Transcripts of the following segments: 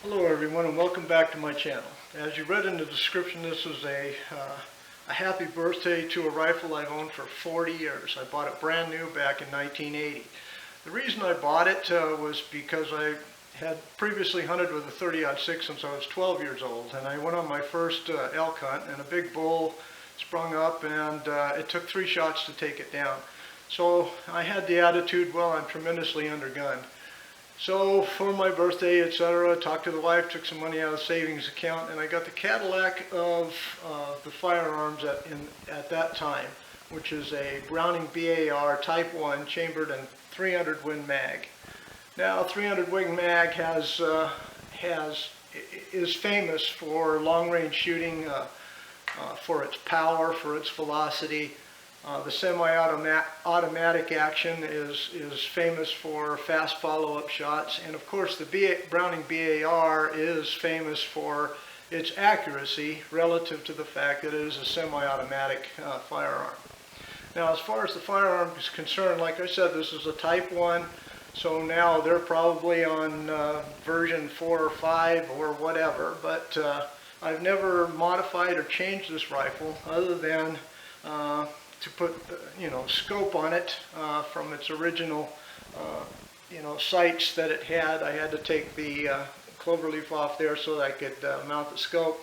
Hello everyone and welcome back to my channel. As you read in the description, this is a happy birthday to a rifle I've owned for 40 years. I bought it brand new back in 1980. The reason I bought it was because I had previously hunted with a 30-06 since I was 12 years old, and I went on my first elk hunt and a big bull sprung up, and it took 3 shots to take it down. So I had the attitude, well, I'm tremendously undergunned. So for my birthday, etc., talked to the wife, took some money out of the savings account, and I got the Cadillac of the firearms at that time, which is a Browning BAR Type 1 chambered and 300 Win Mag. Now, 300 Win Mag is famous for long-range shooting, for its power, for its velocity. The semi-automatic action is famous for fast follow-up shots, and of course the Browning BAR is famous for its accuracy relative to the fact that it is a semi-automatic firearm. Now, as far as the firearm is concerned, like I said, this is a Type 1, so now they're probably on version 4 or 5 or whatever, but I've never modified or changed this rifle other than to put, scope on it from its original, sights that it had. I had to take the cloverleaf off there so that I could mount the scope.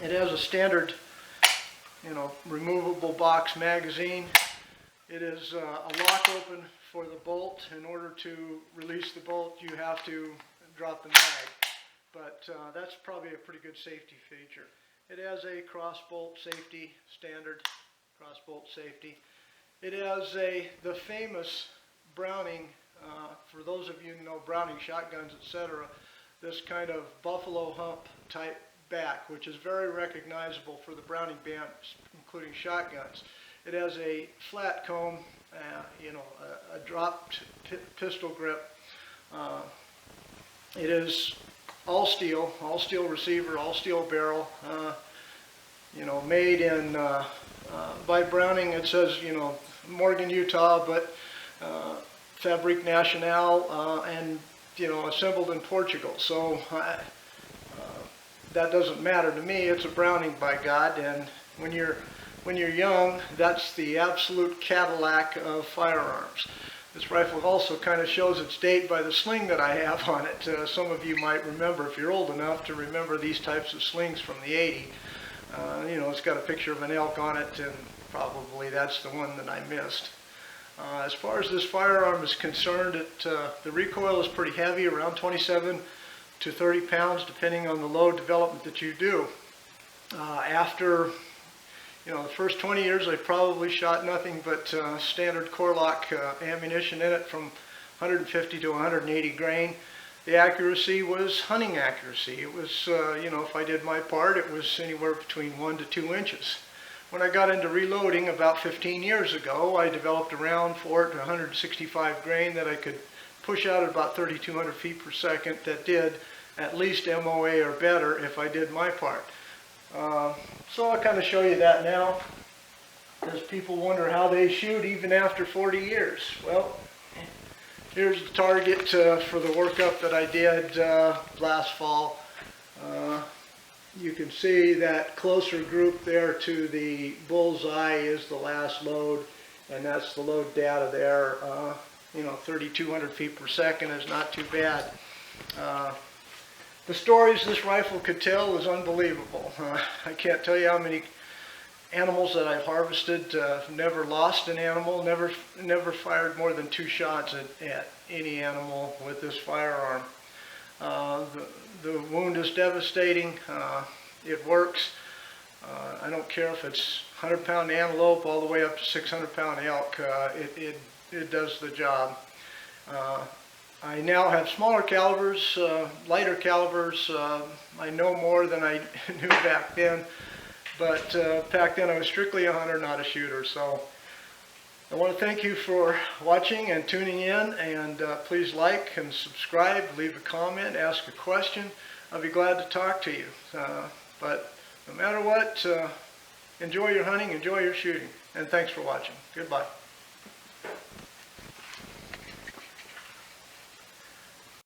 It has a standard, removable box magazine. It is a lock open for the bolt. In order to release the bolt, you have to drop the mag, but that's probably a pretty good safety feature. It has a cross-bolt safety, standard cross-bolt safety. It has the famous Browning, for those of you who know Browning shotguns, etc., this kind of buffalo hump type back, which is very recognizable for the Browning band, including shotguns. It has a flat comb, a dropped pistol grip. It is all steel receiver, all steel barrel, made in by Browning. It says, Morgan, Utah, but Fabrique Nationale, and assembled in Portugal. So that doesn't matter to me. It's a Browning, by God. And when you're young, that's the absolute Cadillac of firearms. This rifle also kind of shows its date by the sling that I have on it. Some of you might remember, if you're old enough to remember these types of slings from the 80s. It's got a picture of an elk on it, and probably that's the one that I missed. As far as this firearm is concerned, the recoil is pretty heavy, around 27 to 30 pounds, depending on the load development that you do. After the first 20 years, I probably shot nothing but standard core-lock ammunition in it from 150 to 180 grain. The accuracy was hunting accuracy. It was, if I did my part, it was anywhere between 1 to 2 inches. When I got into reloading about 15 years ago, I developed a round for it to 165 grain that I could push out at about 3,200 feet per second that did at least MOA or better if I did my part. So I'll kind of show you that now, because people wonder how they shoot even after 40 years. Well, here's the target for the workup that I did last fall. You can see that closer group there to the bullseye is the last load, and that's the load data there. 3,200 feet per second is not too bad. The stories this rifle could tell is unbelievable. I can't tell you how many animals that I've harvested. Never lost an animal, never fired more than 2 shots at any animal with this firearm. The wound is devastating. It works. I don't care if it's 100-pound antelope all the way up to 600-pound elk. It does the job. I now have smaller calibers, lighter calibers. I know more than I knew back then, but back then I was strictly a hunter, not a shooter. So I want to thank you for watching and tuning in, and please like and subscribe, leave a comment, ask a question. I'll be glad to talk to you. But no matter what, enjoy your hunting, enjoy your shooting, and thanks for watching. Goodbye.